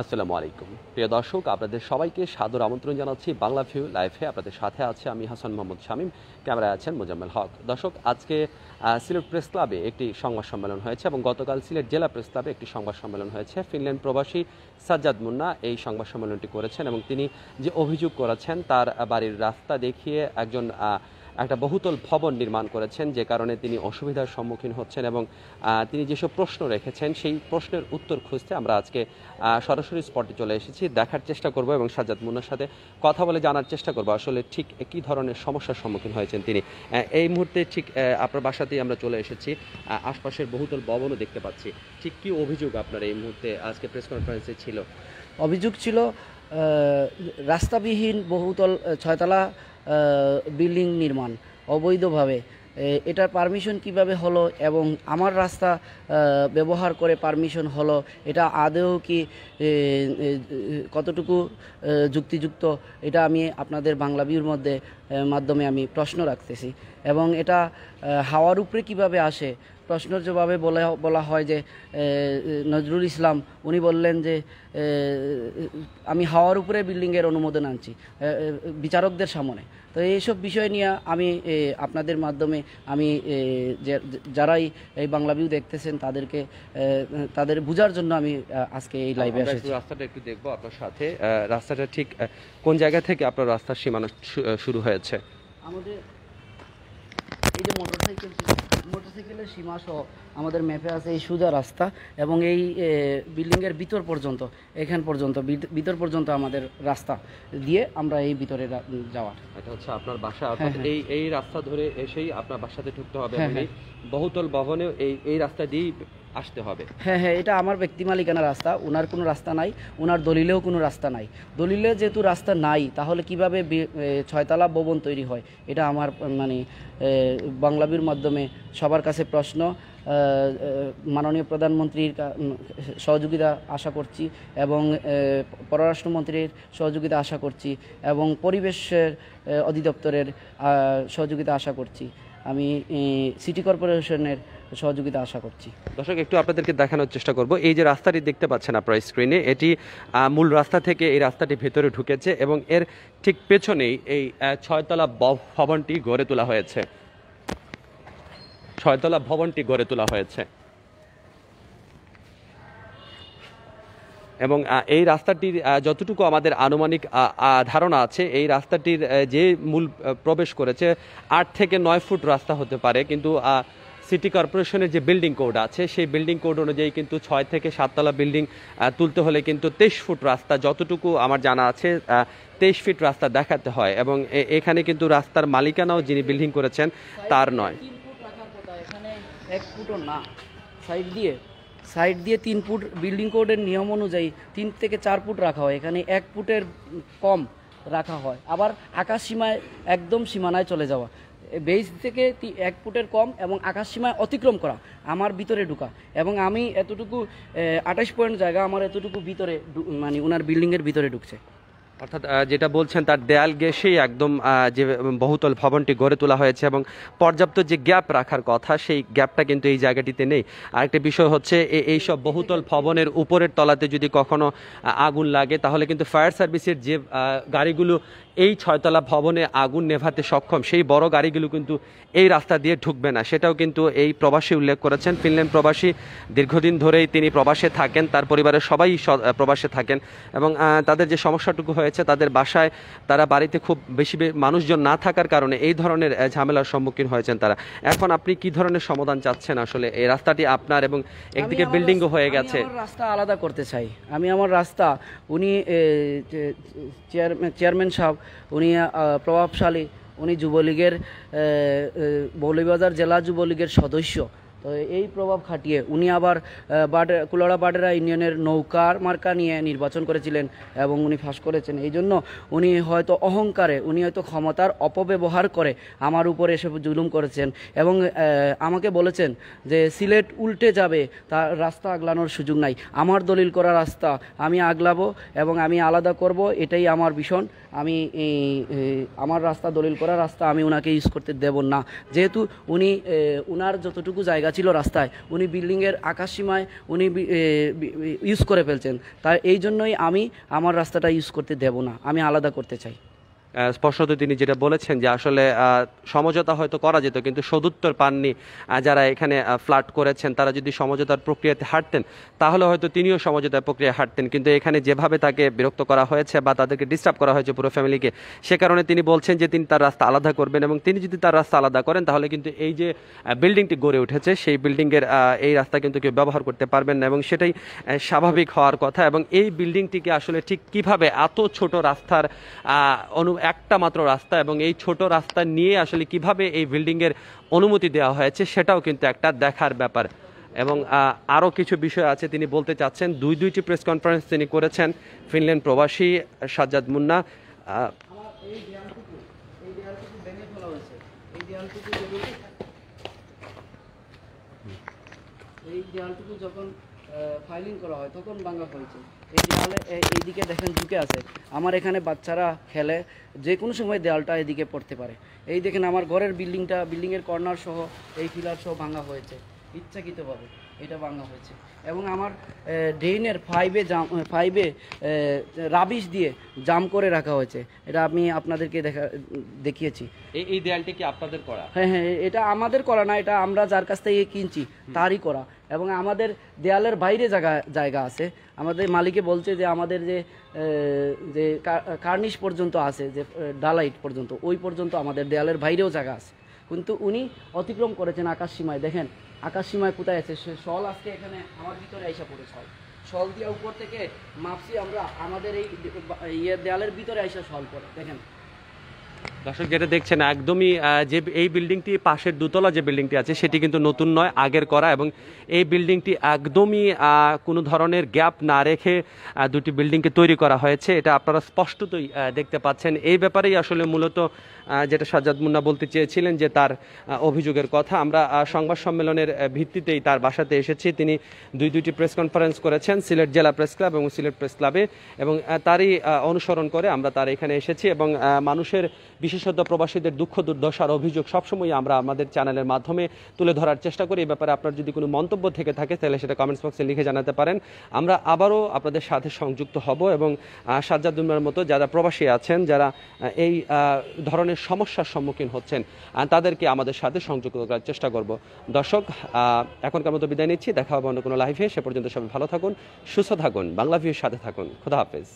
আসসালামু আলাইকুম প্রিয় দর্শক, আপনাদের সবাইকে সাদর আমন্ত্রণ জানাচ্ছি বাংলা ভিউ লাইভে। আপনাদের সাথে আছে আমি হাসান মোহাম্মদ শামীম, ক্যামেরায় আছেন মোজাম্মেল হক। দর্শক, আজকে সিলেট প্রেস ক্লাবে একটি সংবাদ সম্মেলন হয়েছে এবং গতকাল সিলেট জেলা প্রেস ক্লাবে একটি সংবাদ সম্মেলন হয়েছে। ফিনল্যান্ড প্রবাসী সাজ্জাদ মুন্না এই সংবাদ সম্মেলনটি করেছেন এবং তিনি যে অভিযোগ করেছেন তার বাড়ির রাস্তা দেখিয়ে একটা বহুতল ভবন নির্মাণ করেছেন, যে কারণে তিনি অসুবিধার সম্মুখীন হচ্ছেন এবং তিনি যেসব প্রশ্ন রেখেছেন সেই প্রশ্নের উত্তর খুঁজতে আমরা আজকে সরাসরি স্পটে চলে এসেছি। দেখার চেষ্টা করব এবং সাজ্জাদ মুন্নার সাথে কথা বলে জানার চেষ্টা করব আসলে ঠিক কী ধরনের সমস্যার সম্মুখীন হয়েছেন তিনি। এই মুহূর্তে ঠিক আপনার বাসাতেই আমরা চলে এসেছি, আশপাশের বহুতল ভবনও দেখতে পাচ্ছি। ঠিক কী অভিযোগ আপনার এই মুহূর্তে আজকে প্রেস কনফারেন্সে ছিল? অভিযোগ ছিল রাস্তাবিহীন বহুতল 6তলা বিল্ডিং নির্মাণ অবৈধভাবে। এটার পারমিশন কিভাবে হলো এবং আমার রাস্তা ব্যবহার করে পারমিশন হলো, এটা আদৌ কি কতটুকু যুক্তিযুক্ত, এটা আমি আপনাদের বাংলা ভিউর মাধ্যমে আমি প্রশ্ন রাখতেছি। এবং এটা হাওয়ার উপরে কিভাবে আসে প্রশ্নের জবাবে বলা হয় যে নজরুল ইসলাম উনি বললেন যে আমি হাওয়ার উপরে বিল্ডিংয়ের অনুমোদন আনছি বিচারকদের সামনে। তো এইসব বিষয় নিয়ে আমি আপনাদের মাধ্যমে আমি যারাই এই বাংলা ভিউ দেখতেছেন তাদের বোঝার জন্য আমি আজকে এই লাইভে এসেছি। রাস্তাটা একটু দেখবো আপনার সাথে। রাস্তাটা ঠিক কোন জায়গা থেকে আপনার রাস্তার সীমানা শুরু হয়েছে? আমাদের এই যে মোটরসাইকেলের সীমা সহ আমাদের ম্যাপে আছে এই সোজা রাস্তা এবং এই বিল্ডিংয়ের ভিতর পর্যন্ত, এখান পর্যন্ত ভিতর পর্যন্ত আমাদের রাস্তা দিয়ে আমরা এই ভিতরে যাওয়ার। এটা হচ্ছে আপনার বাসা, অর্থাৎ এই রাস্তা ধরে এসেই আপনার বাসাতে ঢুকতে হবে। বহুতল ভবনে এই রাস্তা দিয়েই আসতে হবে। হ্যাঁ, এটা আমার ব্যক্তি মালিকানা রাস্তা, ওনার কোনো রাস্তা নাই, ওনার দলিলেও কোনো রাস্তা নাই। দলিলে যেহেতু রাস্তা নাই তাহলে কিভাবে 6তলা ভবন তৈরি হয়, এটা আমার বাংলা ভিউর মাধ্যমে সবার কাছে প্রশ্ন। মাননীয় প্রধানমন্ত্রীর সহযোগিতা আশা করছি এবং পররাষ্ট্রমন্ত্রীর সহযোগিতা আশা করছি এবং পরিবেশের অধিদপ্তরের সহযোগিতা আশা করছি। আমি সিটি কর্পোরেশনের সহযোগিতা আশা করছি। দর্শক, একটু আপনাদেরকে দেখানোর চেষ্টা করব। এই যে রাস্তাটি দেখতে পাচ্ছেন আপনার স্ক্রিনে, এটি মূল রাস্তা থেকে এই রাস্তাটি ভেতরে ঢুকেছে এবং এর ঠিক পেছনেই এই 6তলা ভবনটি গড়ে তোলা হয়েছে। 6তলা ভবনটি গড়ে তোলা হয়েছে এবং এই রাস্তাটির যতটুকু আমাদের আনুমানিক ধারণা আছে, এই রাস্তাটির যে মূল প্রবেশ করেছে 8 থেকে 9 ফুট রাস্তা হতে পারে, কিন্তু সিটি কর্পোরেশনের যে বিল্ডিং কোড আছে সেই বিল্ডিং কোড অনুযায়ী কিন্তু 6 থেকে 7তলা বিল্ডিং তুলতে হলে কিন্তু 23 ফুট রাস্তা, যতটুকু আমার জানা আছে 23 ফিট রাস্তা দেখাতে হয়। এবং এখানে কিন্তু রাস্তার মালিকানাও যিনি বিল্ডিং করেছেন তার নয়। 1 ফুটও না, সাইড দিয়ে 3 ফুট বিল্ডিং কোডের নিয়ম অনুযায়ী 3 থেকে 4 ফুট রাখা হয়, এখানে 1 ফুটের কম রাখা হয়। আবার আকাশ সীমায় একদম সীমানায় চলে যাওয়া, বেস থেকে 1 ফুটের কম এবং আকাশ সীমায় অতিক্রম করা, আমার ভিতরে ঢুকা এবং আমি এতটুকু 28 পয়েন্ট জায়গা আমার এতটুকু ভিতরে ওনার বিল্ডিংয়ের ভিতরে ঢুকছে। অর্থাৎ যেটা বলছেন তার দেয়াল ঘেঁষেই একদম যে বহুতল ভবনটি গড়ে তোলা হয়েছে এবং পর্যাপ্ত যে গ্যাপ রাখার কথা সেই গ্যাপটা কিন্তু এই জায়গাটিতে নেই। আরেকটা বিষয় হচ্ছে এইসব বহুতল ভবনের উপরের তলাতে যদি কখনো আগুন লাগে তাহলে কিন্তু ফায়ার সার্ভিসের যে গাড়িগুলো এই 6তলা ভবনে আগুন নেভাতে সক্ষম, সেই বড় গাড়িগুলো কিন্তু এই রাস্তা দিয়ে ঢুকবে না, সেটাও কিন্তু এই প্রবাসী উল্লেখ করেছেন। ফিনল্যান্ড প্রবাসী, দীর্ঘদিন ধরেই তিনি প্রবাসে থাকেন, তার পরিবারের সবাই প্রবাসে থাকেন এবং তাদের যে সমস্যাটুকু হয়েছে তাদের বাসায় তারা বাড়িতে খুব বেশি মানুষজন না থাকার কারণে এই ধরনের ঝামেলার সম্মুখীন হয়েছেন তারা। এখন আপনি কি ধরনের সমাধান চাচ্ছেন? আসলে এই রাস্তাটি আপনার এবং একদিকে বিল্ডিংও হয়ে গেছে। রাস্তা আলাদা করতে চাই আমি, আমার রাস্তা উনি চেয়ারম্যান সাহেব উনি প্রভাবশালী, উনি যুবলীগের মৌলভীবাজার জেলা যুবলীগের সদস্য। তো এই প্রভাব খাটিয়ে উনি আবার কুলাড়া বাডেরা ইউনিয়নের নৌকার মার্কা নিয়ে নির্বাচন করেছিলেন এবং উনি ফাঁস করেছেন। এই জন্য উনি হয়তো অহংকারে, উনি হয়তো ক্ষমতার অপব্যবহার করে আমার উপরে এসে জুলুম করেছেন এবং আমাকে বলেছেন যে সিলেট উল্টে যাবে, তার রাস্তা আগলানোর সুযোগ নাই। আমার দলিল করা রাস্তা আমি আগলাবো এবং আমি আলাদা করব, এটাই আমার ভীষণ। আমি আমার রাস্তা, দলিল করা রাস্তা আমি ওনাকে ইউজ করতে দেব না, যেহেতু উনি ওনার যতটুকু জায়গা ছিল রাস্তায়, উনি বিল্ডিংয়ের আকাশসীমায় উনি ইউজ করে ফেলছেন। তাই এই জন্যই আমি আমার রাস্তাটা ইউজ করতে দেব না, আমি আলাদা করতে চাই। স্পষ্টত তিনি যেটা বলেছেন যে আসলে সমঝোতা হয়তো করা যেত, কিন্তু সদুত্তর পাননি যারা এখানে ফ্ল্যাট করেছেন। তারা যদি সমঝোতার প্রক্রিয়াতে হাঁটতেন তাহলে হয়তো তিনিও সমঝোতার প্রক্রিয়া হাঁটতেন, কিন্তু এখানে যেভাবে তাকে বিরক্ত করা হয়েছে বা তাদেরকে ডিস্টার্ব করা হয়েছে পুরো ফ্যামিলিকে, সে কারণে তিনি বলছেন যে তিনি তার রাস্তা আলাদা করবেন। এবং তিনি যদি তার রাস্তা আলাদা করেন তাহলে কিন্তু এই যে বিল্ডিংটি গড়ে উঠেছে সেই বিল্ডিংয়ের এই রাস্তা কিন্তু কেউ ব্যবহার করতে পারবেন না, এবং সেটাই স্বাভাবিক হওয়ার কথা। এবং এই বিল্ডিংটিকে আসলে ঠিক কিভাবে এত ছোট রাস্তার একটা মাত্র রাস্তা এবং এই ছোট রাস্তা নিয়ে আসলে কিভাবে এই বিল্ডিংয়ের অনুমতি দেওয়া হয়েছে সেটাও কিন্তু একটা দেখার ব্যাপার। এবং আরও কিছু বিষয় আছে তিনি বলতে চাচ্ছেন। দুইটি প্রেস কনফারেন্স তিনি করেছেন। ফিনল্যান্ড প্রবাসী সাজ্জাদ মুন্না, এই দেয়ালটুকু যখন ফাইলিং করা হয় তখন ভাঙা হয়েছে। এই দেয়ালে এইদিকে দেখেন ঝুঁকে আছে, আমার এখানে বাচ্চারা খেলে, যে কোনো সময় দেয়ালটা এদিকে পড়তে পারে। এই দেখেন আমার ঘরের বিল্ডিংয়ের কর্নার সহ এই পিলার সহ ভাঙা হয়েছে, ইচ্ছাকৃতভাবে এটা ভাঙা হয়েছে। এবং আমার ড্রেনের ফাইভে রাবিশ দিয়ে জাম করে রাখা হয়েছে, এটা আমি আপনাদেরকে দেখিয়েছি। এই দেয়ালটি কি আপনাদের করা? হ্যাঁ হ্যাঁ, এটা আমাদের করা না, এটা আমরা যার কাছ থেকে কিনছি তারই করা। এবং আমাদের দেয়ালের বাইরে জায়গা আছে, আমাদের মালিকে বলছে যে আমাদের যে কার্নিশ পর্যন্ত আছে, যে ডালাইট পর্যন্ত, ওই পর্যন্ত আমাদের দেয়ালের বাইরেও জায়গা আছে, কিন্তু উনি অতিক্রম করেছেন আকাশ সীমায়। দেখেন আকাশ সীমায় কোথায় আছে, সে শল আজকে এখানে আমার ভিতরে আইসা পড়ে, শল দিয়ে উপর থেকে মাপছি আমরা, আমাদের এই দেয়ালের ভিতরে আইসা শল পড়ে। দেখেন দর্শক যেটা দেখছেন একদমই যে এই বিল্ডিংটি পাশের দোতলা যে বিল্ডিংটি আছে সেটি কিন্তু নতুন নয়, আগের করা। এবং এই বিল্ডিংটি একদমই কোনো ধরনের গ্যাপ না রেখে দুটি বিল্ডিংকে তৈরি করা হয়েছে, এটা আপনারা স্পষ্টতই দেখতে পাচ্ছেন। এই ব্যাপারেই আসলে মূলত যেটা সাজ্জাদ মুন্না বলতে চেয়েছিলেন যে তার অভিযোগের কথা। আমরা সংবাদ সম্মেলনের ভিত্তিতেই তার বাসাতে এসেছি। তিনি দুইটি প্রেস কনফারেন্স করেছেন, সিলেট জেলা প্রেস ক্লাব এবং সিলেট প্রেস ক্লাবে, এবং তারই অনুসরণ করে আমরা তার এখানে এসেছি। এবং মানুষের, বিশেষত প্রবাসীদের দুঃখ দুর্দশার অভিযোগ সবসময় আমরা আমাদের চ্যানেলের মাধ্যমে তুলে ধরার চেষ্টা করি। এই ব্যাপারে আপনার যদি কোনো মন্তব্য থেকে থাকে তাহলে সেটা কমেন্টস বক্সে লিখে জানাতে পারেন। আমরা আবারও আপনাদের সাথে সংযুক্ত হব এবং সাজ্জাদ মুন্নার মতো যারা প্রবাসী আছেন, যারা এই ধরনের সমস্যার সম্মুখীন হচ্ছেন, তাদেরকে আমাদের সাথে সংযুক্ত করার চেষ্টা করব। দর্শক এখনকার মতো বিদায় নিচ্ছি, দেখা হবে অন্য কোনো লাইভে। সে পর্যন্ত সবাই ভালো থাকুন, সুস্থ থাকুন, বাংলা ভিউর সাথে থাকুন। খোদা হাফেজ।